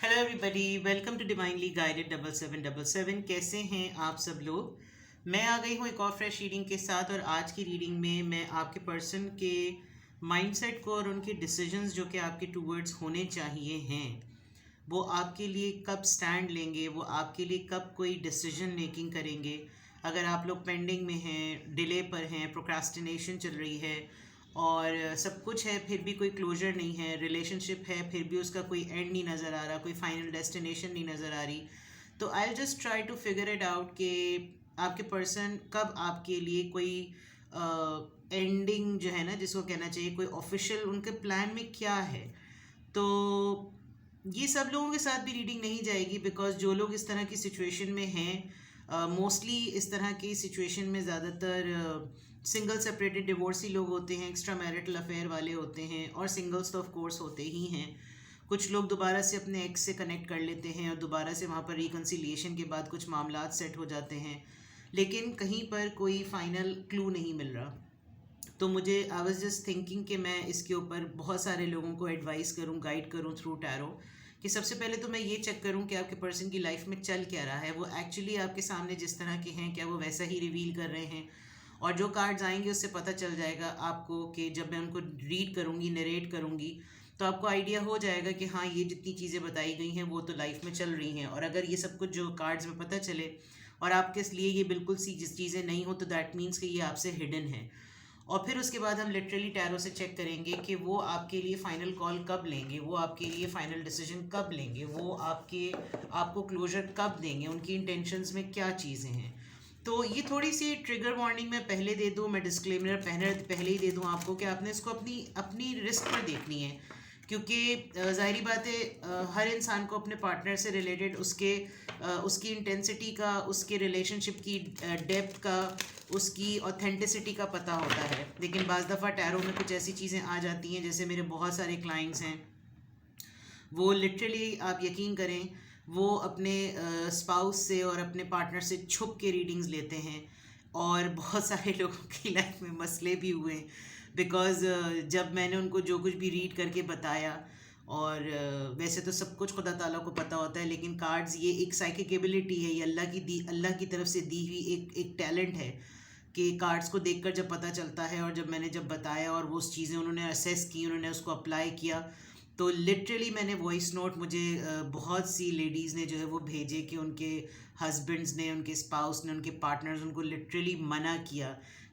Hello everybody, welcome to divinely guided 7777। कैसे हैं आप सब लोग। मैं आ गई हूँ एक और फ्रेश रीडिंग के साथ। और आज की रीडिंग में मैं आपके पर्सन के माइंडसेट को और उनके डिसीजंस जो कि आपके टूवर्ड्स होने चाहिए हैं, वो आपके लिए कब स्टैंड लेंगे, वो आपके लिए कब कोई डिसीजन मेकिंग करेंगे। अगर आप लोग पेंडिंग में हैं, डिले पर हैं, प्रोक्रास्टिनेशन चल रही है और सब कुछ है फिर भी कोई क्लोजर नहीं है, रिलेशनशिप है फिर भी उसका कोई एंड नहीं नज़र आ रहा, कोई फाइनल डेस्टिनेशन नहीं नज़र आ रही, तो I just try to figure it out कि आपके पर्सन कब आपके लिए कोई एंडिंग जो है ना, जिसको कहना चाहिए कोई ऑफिशियल, उनके प्लान में क्या है। तो ये सब लोगों के साथ भी रीडिंग नहीं जाएगी, बिकॉज जो लोग इस तरह की सिचुएशन में हैं, मोस्टली इस तरह की सिचुएशन में ज़्यादातर सिंगल सेपरेटेड डिवोर्सी लोग होते हैं, एक्स्ट्रा मैरिटल अफेयर वाले होते हैं, और सिंगल्स तो ऑफ कोर्स होते ही हैं। कुछ लोग दोबारा से अपने एक्स से कनेक्ट कर लेते हैं और दोबारा से वहाँ पर रिकन्सिलिएशन के बाद कुछ मामलात सेट हो जाते हैं, लेकिन कहीं पर कोई फाइनल क्लू नहीं मिल रहा। तो मुझे आई वाज जस्ट थिंकिंग कि मैं इसके ऊपर बहुत सारे लोगों को एडवाइस करूं, गाइड करूं थ्रू टैरो, कि सबसे पहले तो मैं ये चेक करूं कि आपके पर्सन की लाइफ में चल क्या रहा है, वो एक्चुअली आपके सामने जिस तरह के हैं क्या वो वैसा ही रिवील कर रहे हैं। और जो कार्ड्स आएंगे उससे पता चल जाएगा आपको कि जब मैं उनको रीड करूँगी, नरेट करूँगी, तो आपको आइडिया हो जाएगा कि हाँ, ये जितनी चीज़ें बताई गई हैं वो तो लाइफ में चल रही हैं। और अगर ये सब कुछ जो कार्ड्स में पता चले और आपके लिए ये बिल्कुल सी जिस चीज़ें नहीं हो, तो दैट मीन्स कि ये आपसे हिडन है। और फिर उसके बाद हम लिटरली टैरो से चेक करेंगे कि वो आपके लिए फ़ाइनल कॉल कब लेंगे, वो आपके लिए फ़ाइनल डिसीजन कब लेंगे, वो आपको क्लोजर कब देंगे, उनकी इंटेंशंस में क्या चीज़ें हैं। तो ये थोड़ी सी ट्रिगर वार्निंग मैं पहले दे दूँ, मैं डिस्क्लेमर पहले ही दे दूँ आपको कि आपने इसको अपनी अपनी रिस्क पर देखनी है। क्योंकि ज़ाहिरी बात है, हर इंसान को अपने पार्टनर से रिलेटेड उसकी इंटेंसिटी का, उसके रिलेशनशिप की डेप्थ का, उसकी ऑथेंटिसिटी का पता होता है। लेकिन बाज़ दफ़ा टैरो में कुछ ऐसी चीज़ें आ जाती हैं, जैसे मेरे बहुत सारे क्लाइंट्स हैं, वो लिटरली आप यकीन करें, वो अपने स्पाउस से और अपने पार्टनर से छुप के रीडिंग्स लेते हैं। और बहुत सारे लोगों की लाइफ में मसले भी हुए, बिकॉज़ जब मैंने उनको जो कुछ भी रीड करके बताया, और वैसे तो सब कुछ खुदा ताला को पता होता है, लेकिन कार्ड्स ये एक साइकिक एबिलिटी है, ये अल्लाह की तरफ से दी हुई एक टैलेंट है कि कार्ड्स को देखकर जब पता चलता है। और जब बताया और वो उस चीज़ें उन्होंने असेस की, उन्होंने उसको अप्लाई किया, तो लिटरली मैंने वॉइस नोट, मुझे बहुत सी लेडीज़ ने जो है वो भेजे कि उनके हस्बैंड्स ने, उनके स्पाउस ने, उनके पार्टनर्स उनको लिटरली मना किया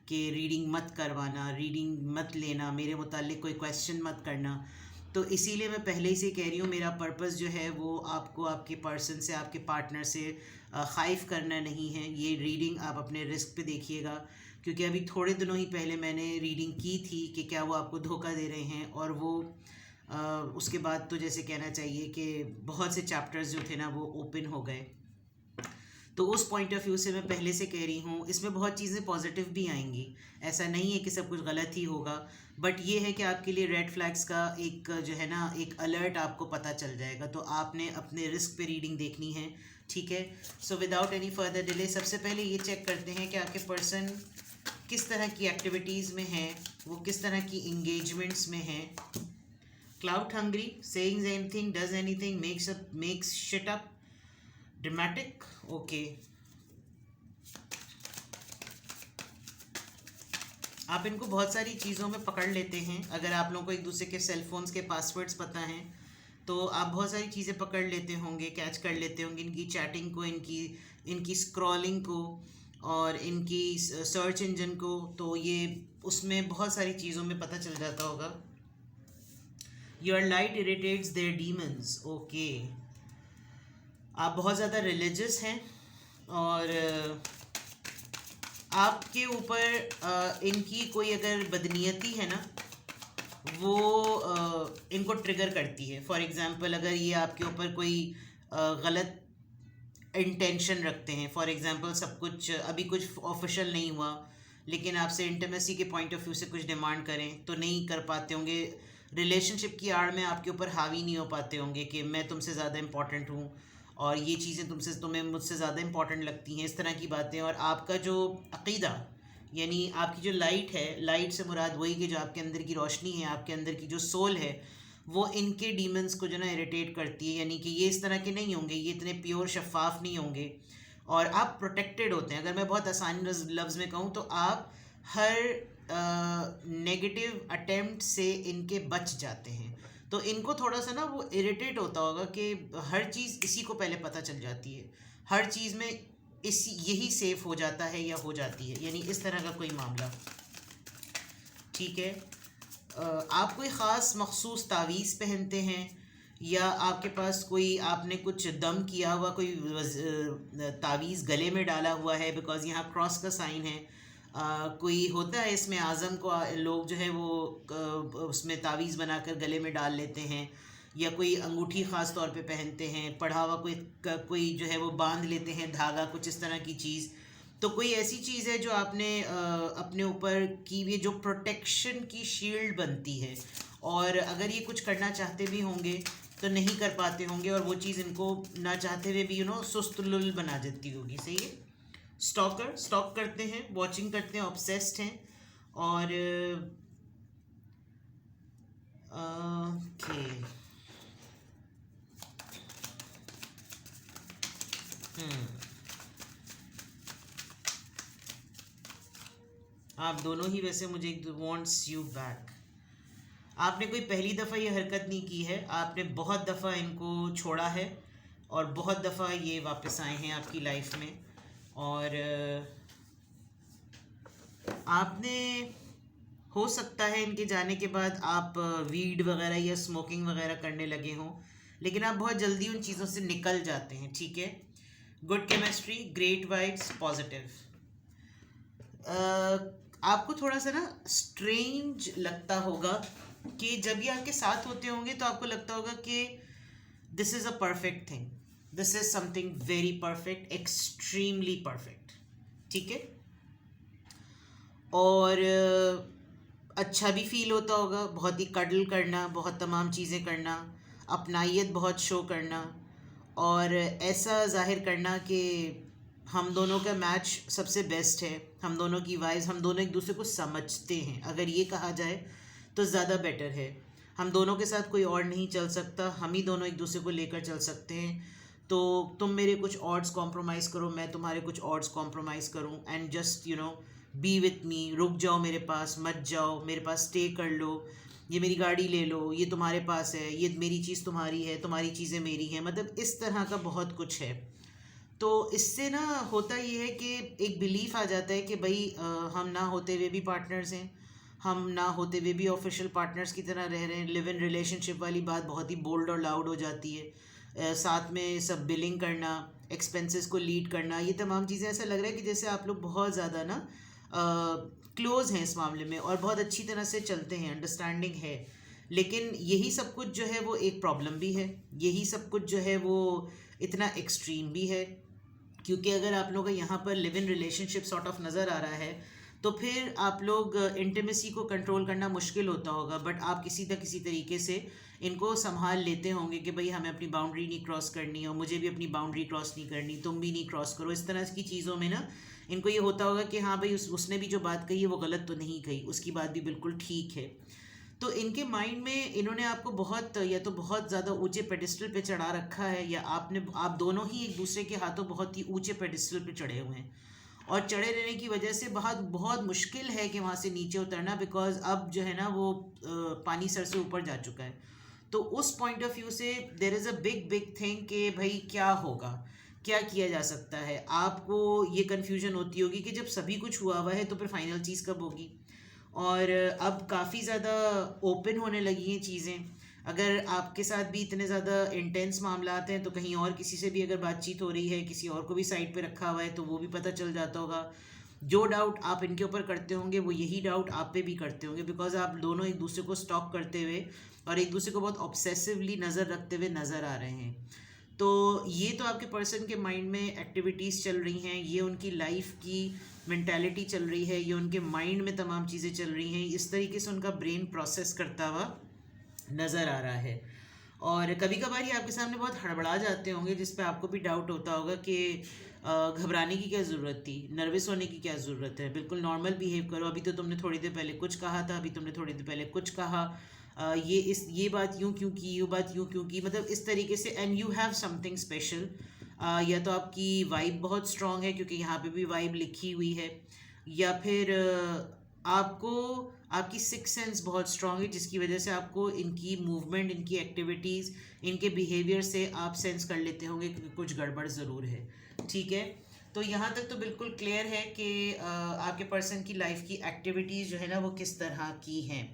कि रीडिंग मत करवाना, रीडिंग मत लेना, मेरे मुतालिक कोई क्वेश्चन मत करना। तो इसीलिए मैं पहले ही से कह रही हूँ, मेरा पर्पस जो है वो आपको आपके पर्सन से, आपके पार्टनर से खाइफ करना नहीं है। ये रीडिंग आप अपने रिस्क पे देखिएगा, क्योंकि अभी थोड़े दिनों ही पहले मैंने रीडिंग की थी कि क्या वो आपको धोखा दे रहे हैं, और वो उसके बाद तो जैसे कहना चाहिए कि बहुत से चैप्टर्स जो थे ना वो ओपन हो गए। तो उस पॉइंट ऑफ व्यू से मैं पहले से कह रही हूँ, इसमें बहुत चीज़ें पॉजिटिव भी आएंगी, ऐसा नहीं है कि सब कुछ गलत ही होगा। बट ये है कि आपके लिए रेड फ्लैग्स का एक जो है ना, एक अलर्ट आपको पता चल जाएगा, तो आपने अपने रिस्क पे रीडिंग देखनी है, ठीक है। So without any further delay, सबसे पहले ये चेक करते हैं कि आपके पर्सन किस तरह की एक्टिविटीज़ में है, वो किस तरह की इंगेजमेंट्स में है। Cloud hungry, saying anything, does anything, makes shit up, dramatic, okay. आप इनको बहुत सारी चीज़ों में पकड़ लेते हैं। अगर आप लोगों को एक दूसरे के सेल फोन्स के पासवर्ड्स पता हैं, तो आप बहुत सारी चीज़ें पकड़ लेते होंगे, कैच कर लेते होंगे, इनकी चैटिंग को, इनकी स्क्रॉलिंग को, और इनकी सर्च इंजन को। तो ये उसमें बहुत सारी चीज़ों में पता चल जाता होगा। Your light irritates their demons, okay. आप बहुत ज़्यादा रिलीजियस हैं, और आपके ऊपर इनकी कोई अगर बदनीयती है ना, वो इनको ट्रिगर करती है। फॉर एग्ज़ाम्पल, अगर ये आपके ऊपर कोई गलत इंटेंशन रखते हैं, फॉर एग्ज़ाम्पल सब कुछ अभी कुछ ऑफिशियल नहीं हुआ, लेकिन आपसे इंटीमेसी के पॉइंट ऑफ व्यू से कुछ डिमांड करें तो नहीं कर पाते होंगे, रिलेशनशिप की आड़ में आपके ऊपर हावी नहीं हो पाते होंगे कि मैं तुमसे ज़्यादा इम्पॉर्टेंट हूँ और ये चीज़ें तुम्हें मुझसे ज़्यादा इम्पॉर्टेंट लगती हैं, इस तरह की बातें। और आपका जो अक़ीदा, यानी आपकी जो लाइट है, लाइट से मुराद वही कि जो आपके अंदर की रोशनी है, आपके अंदर की जो सोल है, वो इनके डीमंस को जो ना इरिटेट करती है, यानी कि ये इस तरह के नहीं होंगे, ये इतने प्योर शफाफ नहीं होंगे, और आप प्रोटेक्टेड होते हैं। अगर मैं बहुत आसानी लफ्ज़ में कहूँ तो आप हर नेगेटिव अटेम्प्ट से इनके बच जाते हैं। तो इनको थोड़ा सा ना वो इरिटेट होता होगा कि हर चीज़ इसी को पहले पता चल जाती है, हर चीज़ में इसी यही सेफ हो जाता है या हो जाती है, यानी इस तरह का कोई मामला। ठीक है। आप कोई ख़ास मखसूस तावीज़ पहनते हैं, या आपके पास कोई आपने कुछ दम किया हुआ कोई तावीज़ गले में डाला हुआ है, बिकॉज़ यहाँ क्रॉस का साइन है। कोई होता है इसमें आज़म को लोग जो है वो उसमें तावीज़ बनाकर गले में डाल लेते हैं, या कोई अंगूठी ख़ास तौर पे पहनते हैं, पढ़ा हुआ कोई जो है वो बांध लेते हैं धागा, कुछ इस तरह की चीज़। तो कोई ऐसी चीज़ है जो आपने अपने ऊपर की हुई जो प्रोटेक्शन की शील्ड बनती है, और अगर ये कुछ करना चाहते भी होंगे तो नहीं कर पाते होंगे, और वो चीज़ इनको ना चाहते हुए भी सुस्तुल बना देती होगी। सही है। स्टॉक करते हैं, वॉचिंग करते हैं, ऑब्सेस्ड हैं, और ओके। आप दोनों ही वैसे मुझे वांट्स यू बैक। आपने कोई पहली दफ़ा ये हरकत नहीं की है, आपने बहुत दफ़ा इनको छोड़ा है, और बहुत दफ़ा ये वापस आए हैं आपकी लाइफ में, और आपने हो सकता है इनके जाने के बाद आप वीड वगैरह या स्मोकिंग वगैरह करने लगे हों, लेकिन आप बहुत जल्दी उन चीज़ों से निकल जाते हैं। ठीक है। Good chemistry, great vibes, positive. आपको थोड़ा सा ना स्ट्रेंज लगता होगा कि जब ये आपके साथ होते होंगे तो आपको लगता होगा कि this is a perfect thing, this is something very perfect, extremely perfect. ठीक है। और अच्छा भी फील होता होगा, बहुत ही कडल करना, बहुत तमाम चीज़ें करना, अपनाइयत बहुत शो करना, और ऐसा जाहिर करना कि हम दोनों का मैच सबसे बेस्ट है, हम दोनों की वाइज, हम दोनों एक दूसरे को समझते हैं, अगर ये कहा जाए तो ज़्यादा बेटर है। हम दोनों के साथ कोई और नहीं चल सकता, हम ही दोनों एक दूसरे को लेकर चल सकते हैं। तो तुम मेरे कुछ ऑड्स कॉम्प्रोमाइज़ करो, मैं तुम्हारे कुछ ऑड्स कॉम्प्रोमाइज़ करूँ, and just be with me, रुक जाओ मेरे पास, मत जाओ, मेरे पास स्टे कर लो, ये मेरी गाड़ी ले लो, ये तुम्हारे पास है, ये मेरी चीज़ तुम्हारी है, तुम्हारी चीज़ें मेरी हैं, मतलब इस तरह का बहुत कुछ है। तो इससे ना होता ये है कि एक बिलीफ आ जाता है कि भाई हम ना होते हुए भी पार्टनर्स हैं, हम ना होते हुए भी ऑफिशियल पार्टनर्स की तरह रह रहे हैं। लिव इन रिलेशनशिप वाली बात बहुत ही बोल्ड और लाउड हो जाती है। साथ में सब बिलिंग करना, एक्सपेंसेस को लीड करना, ये तमाम चीज़ें ऐसा लग रहा है कि जैसे आप लोग बहुत ज़्यादा ना क्लोज़ हैं इस मामले में, और बहुत अच्छी तरह से चलते हैं, अंडरस्टैंडिंग है। लेकिन यही सब कुछ जो है वो एक प्रॉब्लम भी है, यही सब कुछ जो है वो इतना एक्सट्रीम भी है, क्योंकि अगर आप लोगों का यहाँ पर live in relationship sort of नज़र आ रहा है तो फिर आप लोग इंटीमेसी को कंट्रोल करना मुश्किल होता होगा, बट आप किसी न किसी तरीके से इनको संभाल लेते होंगे कि भाई हमें अपनी बाउंड्री नहीं क्रॉस करनी, और मुझे भी अपनी बाउंड्री क्रॉस नहीं करनी, तुम भी नहीं क्रॉस करो। इस तरह की चीज़ों में ना इनको ये होता होगा कि हाँ भाई उसने भी जो बात कही है वो गलत तो नहीं कही, उसकी बात भी बिल्कुल ठीक है। तो इनके माइंड में इन्होंने आपको बहुत या तो बहुत ज़्यादा ऊंचे पेडिस्टल पे चढ़ा रखा है, या आप दोनों ही एक दूसरे के हाथों बहुत ही ऊंचे पेडिस्टल पे चढ़े हुए हैं, और चढ़े रहने की वजह से बहुत बहुत मुश्किल है कि वहाँ से नीचे उतरना, बिकॉज अब जो है ना वो पानी सर से ऊपर जा चुका है। तो उस पॉइंट ऑफ व्यू से there is a big big thing कि भाई क्या होगा, क्या किया जा सकता है। आपको ये कन्फ्यूजन होती होगी कि जब सभी कुछ हुआ हुआ है तो फिर फाइनल चीज़ कब होगी, और अब काफ़ी ज़्यादा ओपन होने लगी हैं चीज़ें। अगर आपके साथ भी इतने ज़्यादा इंटेंस मामला आते हैं तो कहीं और किसी से भी अगर बातचीत हो रही है, किसी और को भी साइड पे रखा हुआ है, तो वो भी पता चल जाता होगा। जो डाउट आप इनके ऊपर करते होंगे वो यही डाउट आप पे भी करते होंगे, बिकॉज आप दोनों एक दूसरे को स्टॉक करते हुए और एक दूसरे को बहुत ऑब्सेसिवली नज़र रखते हुए नज़र आ रहे हैं। तो ये तो आपके पर्सन के माइंड में एक्टिविटीज़ चल रही हैं, ये उनकी लाइफ की मेंटालिटी चल रही है, ये उनके माइंड में तमाम चीज़ें चल रही हैं, इस तरीके से उनका ब्रेन प्रोसेस करता हुआ नज़र आ रहा है। और कभी कभार ये आपके सामने बहुत हड़बड़ा जाते होंगे, जिस पे आपको भी डाउट होता होगा कि घबराने की क्या ज़रूरत थी, नर्वस होने की क्या ज़रूरत है, बिल्कुल नॉर्मल बिहेव करो। अभी तो तुमने थोड़ी देर पहले कुछ कहा था, अभी तुमने थोड़ी देर पहले कुछ कहा, ये बात यूं क्यों की, ये बात यूं क्यों की, मतलब इस तरीके से। And you have something special. या तो आपकी वाइब बहुत स्ट्रांग है क्योंकि यहाँ पे भी वाइब लिखी हुई है, या फिर आपको आपकी सिक्स सेंस बहुत स्ट्रांग है जिसकी वजह से आपको इनकी मूवमेंट, इनकी एक्टिविटीज़, इनके बिहेवियर से आप सेंस कर लेते होंगे क्योंकि कुछ गड़बड़ ज़रूर है। ठीक है, तो यहाँ तक तो बिल्कुल क्लियर है कि आपके पर्सन की लाइफ की एक्टिविटीज़ जो है ना वो किस तरह की हैं।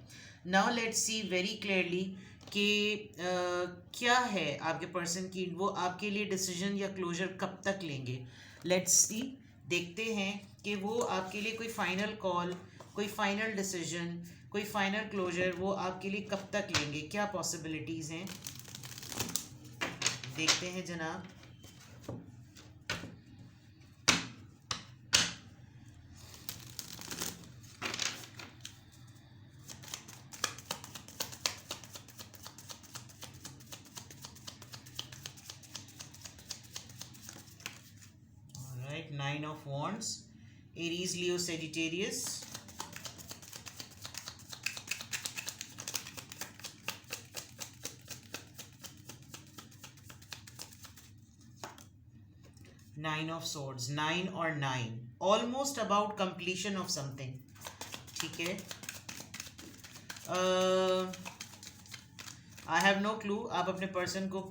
Now let's see very clearly कि क्या है आपके पर्सन की, वो आपके लिए डिसीजन या क्लोजर कब तक लेंगे। लेट्स सी, देखते हैं कि वो आपके लिए कोई फाइनल कॉल, कोई फाइनल डिसीजन, कोई फाइनल क्लोजर वो आपके लिए कब तक लेंगे, क्या पॉसिबिलिटीज़ हैं, देखते हैं जनाब। Alright, 9 of Wands, Aries, Leo, Sagittarius. Nine of Swords, 9 और 9, almost about completion of something. ठीक है, आई हैव नो क्लू आप अपने पर्सन को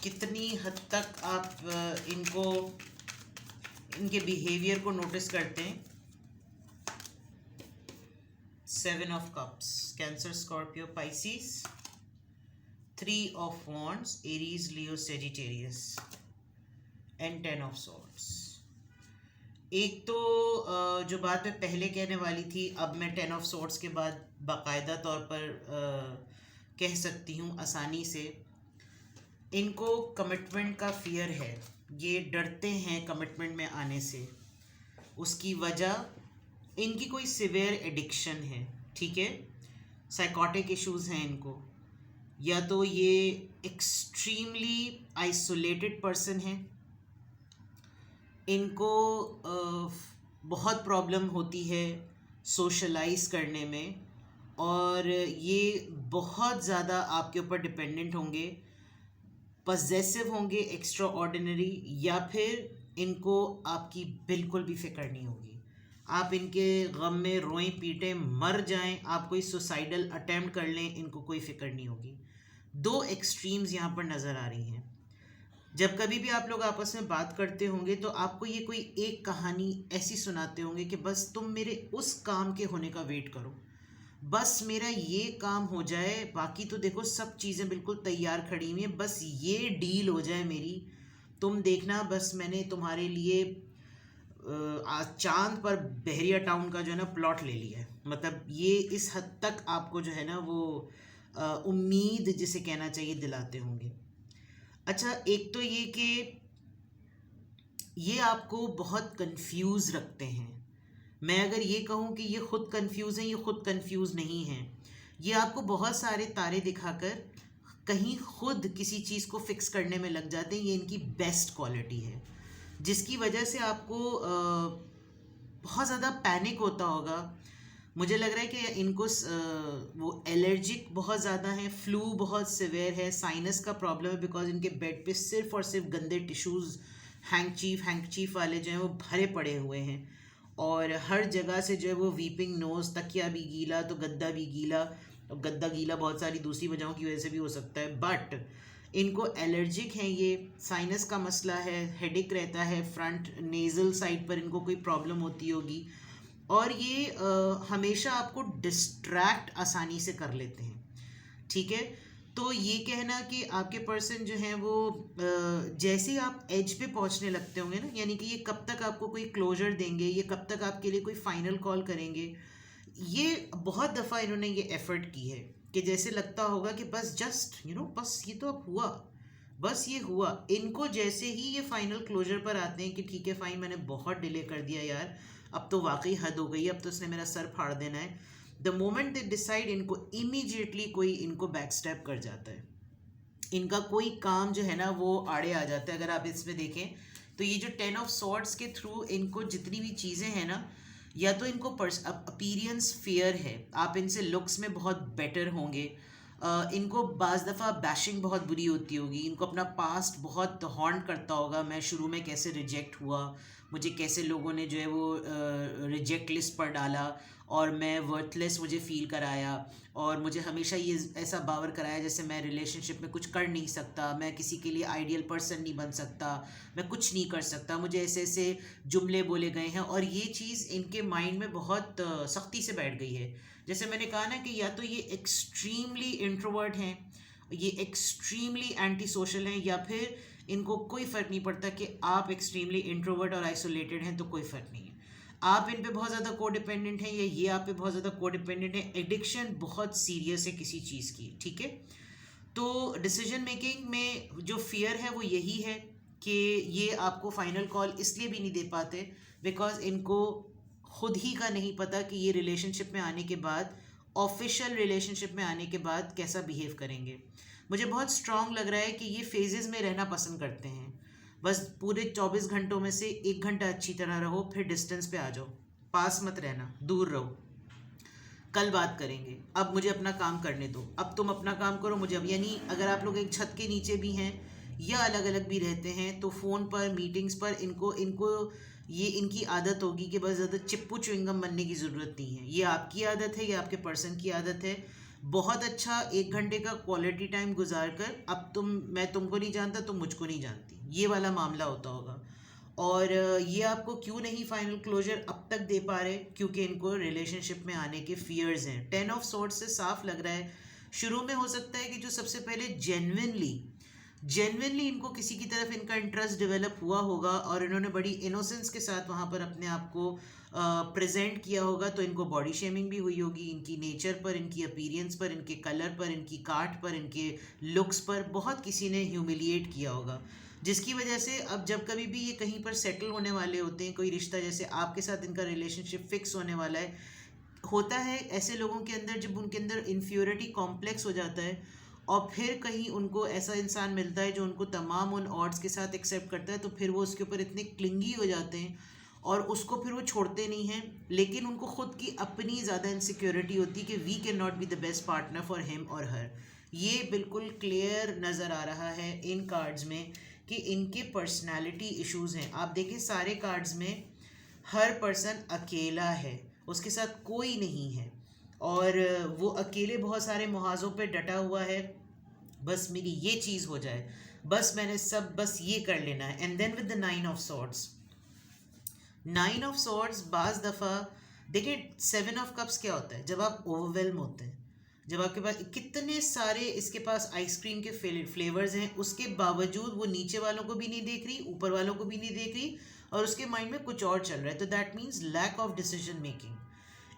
कितनी हद तक आप इनको, इनके बिहेवियर को नोटिस करते हैं। 7 of cups, cancer, Scorpio, Pisces. 3 of wands, Aries, Leo, Sagittarius, and 10 of swords. एक तो जो बात मैं पहले कहने वाली थी, अब मैं 10 ऑफ सॉर्ड्स के बाद बाकायदा तौर पर कह सकती हूँ आसानी से, इनको कमिटमेंट का फियर है, ये डरते हैं कमिटमेंट में आने से। उसकी वजह इनकी कोई सिवियर एडिक्शन है। ठीक है, साइकोटिक इश्यूज हैं इनको, या तो ये एक्सट्रीमली आइसोलेटेड पर्सन है, इनको बहुत प्रॉब्लम होती है सोशलाइज करने में, और ये बहुत ज़्यादा आपके ऊपर डिपेंडेंट होंगे, पजेसिव होंगे, एक्स्ट्रा ऑर्डिनरी, या फिर इनको आपकी बिल्कुल भी फिक्र नहीं होगी। आप इनके गम में रोएं पीटें मर जाएं, आप कोई सुसाइडल अटेम्प्ट कर लें, इनको कोई फिक्र नहीं होगी। दो एक्सट्रीम्स यहाँ पर नज़र आ रही हैं। जब कभी भी आप लोग आपस में बात करते होंगे तो आपको ये कोई एक कहानी ऐसी सुनाते होंगे कि बस तुम मेरे उस काम के होने का वेट करो, बस मेरा ये काम हो जाए, बाकी तो देखो सब चीज़ें बिल्कुल तैयार खड़ी हुई हैं, बस ये डील हो जाए मेरी, तुम देखना, बस मैंने तुम्हारे लिए आज चांद पर बहरिया टाउन का जो है ना प्लॉट ले लिया है। मतलब ये इस हद तक आपको जो है ना वो उम्मीद जिसे कहना चाहिए दिलाते होंगे। अच्छा, एक तो ये कि ये आपको बहुत कंफ्यूज रखते हैं। मैं अगर ये कहूँ कि ये खुद कंफ्यूज हैं, ये खुद कंफ्यूज नहीं हैं, ये आपको बहुत सारे तारे दिखाकर कहीं खुद किसी चीज़ को फिक्स करने में लग जाते हैं। ये इनकी बेस्ट क्वालिटी है, जिसकी वजह से आपको बहुत ज़्यादा पैनिक होता होगा। मुझे लग रहा है कि इनको वो एलर्जिक बहुत ज़्यादा है, फ्लू बहुत सिवियर है, साइनस का प्रॉब्लम है, बिकॉज इनके बेड पे सिर्फ और सिर्फ गंदे टिश्यूज़, हैंकचीफ वाले जो हैं वो भरे पड़े हुए हैं, और हर जगह से जो है वो वीपिंग नोज़, तकिया भी गीला तो गद्दा भी गीला, और गद्दा गीला बहुत सारी दूसरी वजहों की वजह से भी हो सकता है, बट इनको एलर्जिक हैं, ये साइनस का मसला है, हेडेक रहता है, फ्रंट नेज़ल साइड पर इनको कोई प्रॉब्लम होती होगी, और ये हमेशा आपको डिस्ट्रैक्ट आसानी से कर लेते हैं। ठीक है, तो ये कहना कि आपके पर्सन जो हैं वो जैसे ही आप एज पे पहुंचने लगते होंगे ना, यानी कि ये कब तक आपको कोई क्लोजर देंगे, ये कब तक आपके लिए कोई फाइनल कॉल करेंगे, ये बहुत दफ़ा इन्होंने ये एफर्ट की है कि जैसे लगता होगा कि बस जस्ट बस ये तो अब हुआ, बस ये हुआ। इनको जैसे ही ये फाइनल क्लोजर पर आते हैं कि ठीक है फाइन, मैंने बहुत डिले कर दिया यार, अब तो वाकई हद हो गई, अब तो उसने मेरा सर फाड़ देना है, द मोमेंट दे डिसाइड, इनको इमीडिएटली कोई इनको बैक स्टेप कर जाता है, इनका कोई काम जो है ना वो आड़े आ जाता है। अगर आप इसमें देखें तो ये जो 10 ऑफ सॉर्ड्स के थ्रू इनको जितनी भी चीज़ें हैं ना, या तो इनको अपीरियंस फेयर है, आप इनसे लुक्स में बहुत बेटर होंगे। इनको बाज़ दफ़ा बैशिंग बहुत बुरी होती होगी, इनको अपना पास्ट बहुत हॉन्ट करता होगा, मैं शुरू में कैसे रिजेक्ट हुआ, मुझे कैसे लोगों ने जो है वो रिजेक्ट लिस्ट पर डाला और मैं वर्थलेस मुझे फ़ील कराया, और मुझे हमेशा ये ऐसा बावर कराया जैसे मैं रिलेशनशिप में कुछ कर नहीं सकता, मैं किसी के लिए आइडियल पर्सन नहीं बन सकता, मैं कुछ नहीं कर सकता, मुझे ऐसे ऐसे जुमले बोले गए हैं। और ये चीज़ इनके माइंड में बहुत सख्ती से बैठ गई है। जैसे मैंने कहा ना कि या तो ये एक्सट्रीमली इंट्रोवर्ट हैं, ये एक्सट्रीमली एंटी सोशल हैं, या फिर इनको कोई फ़र्क नहीं पड़ता कि आप एक्सट्रीमली इंट्रोवर्ट और आइसोलेटेड हैं तो कोई फ़र्क नहीं है। आप इन पे बहुत ज़्यादा कोडिपेंडेंट हैं या ये आप पे बहुत ज़्यादा कोडिपेंडेंट है। एडिक्शन बहुत सीरियस है किसी चीज़ की, ठीक है। तो डिसीजन मेकिंग में जो फियर है वो यही है कि ये आपको फाइनल कॉल इसलिए भी नहीं दे पाते बिकॉज इनको खुद ही का नहीं पता कि ये रिलेशनशिप में आने के बाद, ऑफिशियल रिलेशनशिप में आने के बाद कैसा बिहेव करेंगे। मुझे बहुत स्ट्रांग लग रहा है कि ये फेजेस में रहना पसंद करते हैं। बस पूरे 24 घंटों में से 1 घंटा अच्छी तरह रहो, फिर डिस्टेंस पे आ जाओ, पास मत रहना, दूर रहो, कल बात करेंगे, अब मुझे अपना काम करने दो, अब तुम अपना काम करो, मुझे अब। यानी अगर आप लोग एक छत के नीचे भी हैं या अलग अलग भी रहते हैं तो फ़ोन पर, मीटिंग्स पर इनको इनको ये इनकी आदत होगी कि बस ज़्यादा चिप्पू च्युइंगम बनने की ज़रूरत नहीं है। ये आपकी आदत है, ये आपके पर्सन की आदत है। बहुत अच्छा 1 घंटे का क्वालिटी टाइम गुजार कर अब मैं तुमको नहीं जानता, तुम मुझको नहीं जानती, ये वाला मामला होता होगा। और ये आपको क्यों नहीं फाइनल क्लोजर अब तक दे पा रहे, क्योंकि इनको रिलेशनशिप में आने के फियर्स हैं। 10 ऑफ सॉर्ड्स से साफ लग रहा है शुरू में हो सकता है कि जो सबसे पहले जेन्युइनली इनको किसी की तरफ इनका इंटरेस्ट डेवलप हुआ होगा और इन्होंने बड़ी इनोसेंस के साथ वहाँ पर अपने आप को प्रेजेंट किया होगा, तो इनको बॉडी शेमिंग भी हुई होगी, इनकी नेचर पर, इनकी अपीरियंस पर, इनके कलर पर, इनकी काट पर, इनके लुक्स पर बहुत किसी ने ह्यूमिलिएट किया होगा, जिसकी वजह से अब जब कभी भी ये कहीं पर सेटल होने वाले होते हैं, कोई रिश्ता, जैसे आपके साथ इनका रिलेशनशिप फिक्स होने वाला है, होता है ऐसे लोगों के अंदर जब उनके अंदर इन्फ्योरिटी कॉम्प्लेक्स हो जाता है और फिर कहीं उनको ऐसा इंसान मिलता है जो उनको तमाम उन ऑड्स के साथ एक्सेप्ट करता है, तो फिर वो उसके ऊपर इतने क्लिंगी हो जाते हैं और उसको फिर वो छोड़ते नहीं हैं। लेकिन उनको खुद की अपनी ज़्यादा इनसिक्योरिटी होती है कि we can not be the best partner for him और हर। ये बिल्कुल क्लियर नज़र आ रहा है इन कार्ड्स में कि इनके पर्सनालिटी इश्यूज़ हैं। आप देखिए सारे कार्ड्स में हर पर्सन अकेला है, उसके साथ कोई नहीं है और वो अकेले बहुत सारे मुहाज़ों पे डटा हुआ है, बस मेरी ये चीज़ हो जाए, बस ये कर लेना है। And then with the 9 of swords बाज़ दफ़ा देखिए 7 ऑफ कप्स क्या होता है, जब आप ओवरवेलम होते हैं, जब आपके पास कितने सारे इसके पास आइसक्रीम के फ्लेवर्स हैं, उसके बावजूद वो नीचे वालों को भी नहीं देख रही, ऊपर वालों को भी नहीं देख रही और उसके माइंड में कुछ और चल रहा है, तो that means lack of decision making.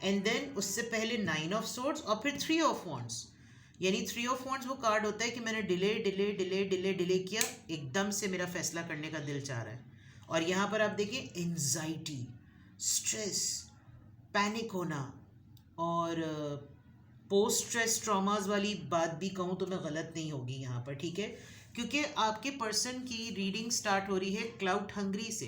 And then उससे पहले 9 ऑफ सोर्ड्स और फिर 3 ऑफ वॉन्ड्स। यानी 3 ऑफ वॉन्ड्स वो कार्ड होता है कि मैंने डिले किया, एकदम से मेरा फैसला करने का दिल चाह रहा है। और यहाँ पर आप देखिए एंजाइटी, स्ट्रेस, पैनिक होना और पोस्ट स्ट्रेस ट्रॉमास वाली बात भी कहूँ तो मैं गलत नहीं होगी यहाँ पर, ठीक है, क्योंकि आपके पर्सन की रीडिंग स्टार्ट हो रही है क्लाउड हंग्री से।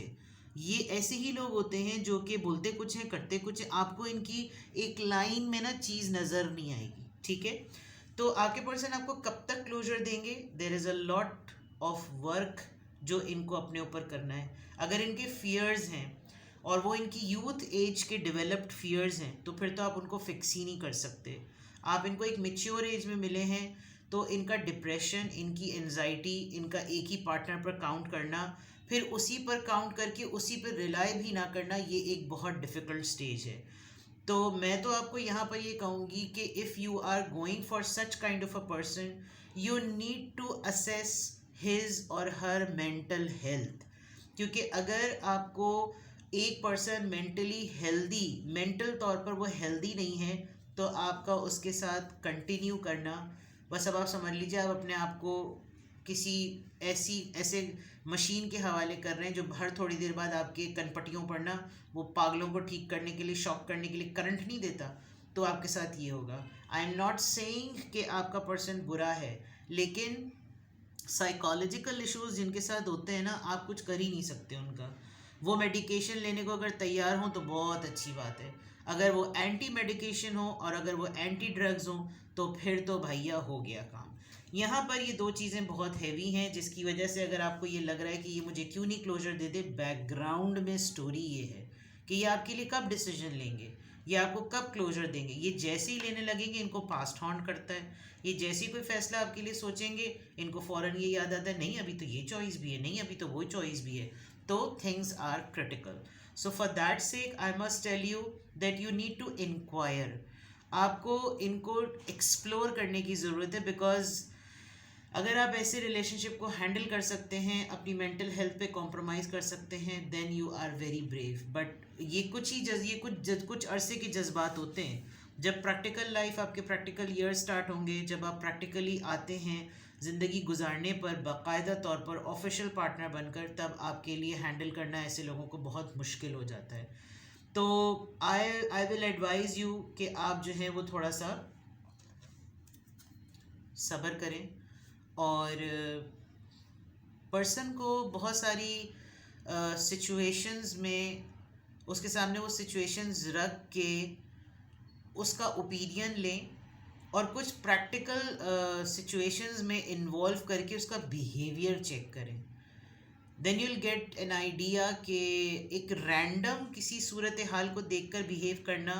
ये ऐसे ही लोग होते हैं जो कि बोलते कुछ हैं करते कुछ हैं, आपको इनकी एक लाइन में ना चीज़ नज़र नहीं आएगी, ठीक है। तो आपके पर्सन आपको कब तक क्लोजर देंगे, there is a lot of work जो इनको अपने ऊपर करना है। अगर इनके फियर्स हैं और वो इनकी यूथ एज के डेवलप्ड फियर्स हैं तो फिर तो आप उनको फिक्स ही नहीं कर सकते। आप इनको एक मेच्योर एज में मिले हैं तो इनका डिप्रेशन, इनकी एनजाइटी, इनका एक ही पार्टनर पर काउंट करना, फिर उसी पर काउंट करके उसी पर रिलाई भी ना करना, ये एक बहुत डिफ़िकल्ट स्टेज है। तो मैं तो आपको यहाँ पर ये कहूँगी कि if you are going for such kind of a person, you need to assess his और हर मेंटल हेल्थ। क्योंकि अगर आपको एक पर्सन मेंटल तौर पर वो हेल्दी नहीं है तो आपका उसके साथ कंटिन्यू करना, बस अब आप समझ लीजिए आप अपने आप को किसी ऐसे मशीन के हवाले कर रहे हैं जो हर थोड़ी देर बाद आपके कनपटियों पर ना वो पागलों को ठीक करने के लिए, शॉक करने के लिए करंट नहीं देता, तो आपके साथ ये होगा। आई एम नॉट सेइंग कि आपका पर्सन बुरा है, लेकिन साइकोलॉजिकल इश्यूज जिनके साथ होते हैं ना, आप कुछ कर ही नहीं सकते उनका। वो मेडिकेशन लेने को अगर तैयार हों तो बहुत अच्छी बात है। अगर वो एंटी मेडिकेशन हो और अगर वो एंटी ड्रग्स हो तो फिर तो भैया हो गया काम। यहाँ पर ये दो चीज़ें बहुत हैवी हैं, जिसकी वजह से अगर आपको ये लग रहा है कि ये मुझे क्यों नहीं क्लोजर दे दे, बैकग्राउंड में स्टोरी ये है कि ये आपके लिए कब डिसीजन लेंगे, ये आपको कब क्लोजर देंगे। ये जैसे ही लेने लगेंगे इनको पास्ट ऑन करता है। ये जैसे ही कोई फैसला आपके लिए सोचेंगे इनको फ़ौरन ये याद आता है, नहीं अभी तो ये चॉइस भी है, नहीं अभी तो वो चॉइस भी है। तो things are critical. So for that sake I must tell you that you need to inquire. आपको इनको एक्सप्लोर करने की ज़रूरत है, बिकॉज अगर आप ऐसे रिलेशनशिप को हैंडल कर सकते हैं, अपनी मेंटल हेल्थ पे कॉम्प्रोमाइज़ कर सकते हैं, then you are very brave. But ये कुछ ही कुछ अरसे के जज्बात होते हैं। जब प्रैक्टिकल लाइफ, आपके प्रैक्टिकल ईयर स्टार्ट होंगे, जब आप प्रैक्टिकली आते हैं ज़िंदगी गुजारने पर बाकायदा तौर पर ऑफिशियल पार्टनर बनकर, तब आपके लिए हैंडल करना ऐसे लोगों को बहुत मुश्किल हो जाता है। तो आई विल एडवाइज़ यू कि आप जो है वो थोड़ा सा सब्र करें, और पर्सन को बहुत सारी सिचुएशंस में उसके सामने वो सिचुएशंस रख के उसका ओपिनियन लें, और कुछ प्रैक्टिकल सिचुएशंस में इन्वॉल्व करके उसका बिहेवियर चेक करें। Then you'll get an idea कि एक रैंडम किसी सूरत हाल को देखकर बिहेव करना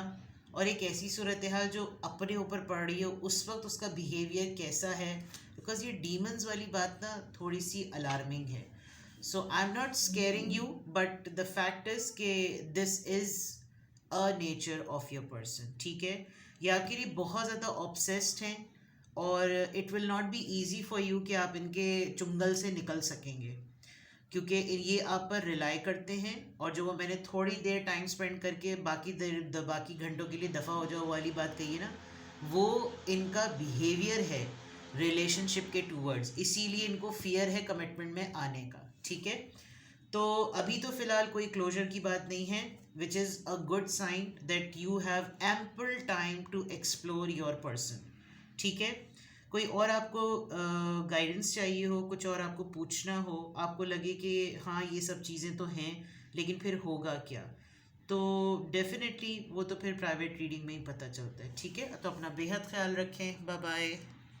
और एक ऐसी सूरत हाल जो अपने ऊपर पड़ रही हो उस वक्त उसका बिहेवियर कैसा है। बिकॉज ये डीमंस वाली बात ना थोड़ी सी अलार्मिंग है। So I am not scaring you, but the fact is कि this is a nature of your person. ठीक है, ये आपके लिए बहुत ज़्यादा ऑब्सेस्ड हैं, और it will not be easy for you कि आप इनके चुंगल से निकल सकेंगे, क्योंकि ये आप पर रिलाई करते हैं। और जो वो मैंने थोड़ी देर टाइम स्पेंड करके बाकी घंटों के लिए दफ़ा हो जाओ वाली बात कही है ना, वो इनका बिहेवियर है रिलेशनशिप के टूवर्ड्स, इसीलिए इनको फियर है कमिटमेंट में आने का। ठीक है, तो अभी तो फ़िलहाल कोई क्लोजर की बात नहीं है, which is a good sign that you have ample time to explore your person. ठीक है, कोई और आपको गाइडेंस चाहिए हो, कुछ और आपको पूछना हो, आपको लगे कि हाँ ये सब चीज़ें तो हैं लेकिन फिर होगा क्या, तो डेफिनेटली वो तो फिर प्राइवेट रीडिंग में ही पता चलता है। ठीक है, तो अपना बेहद ख्याल रखें। Bye bye.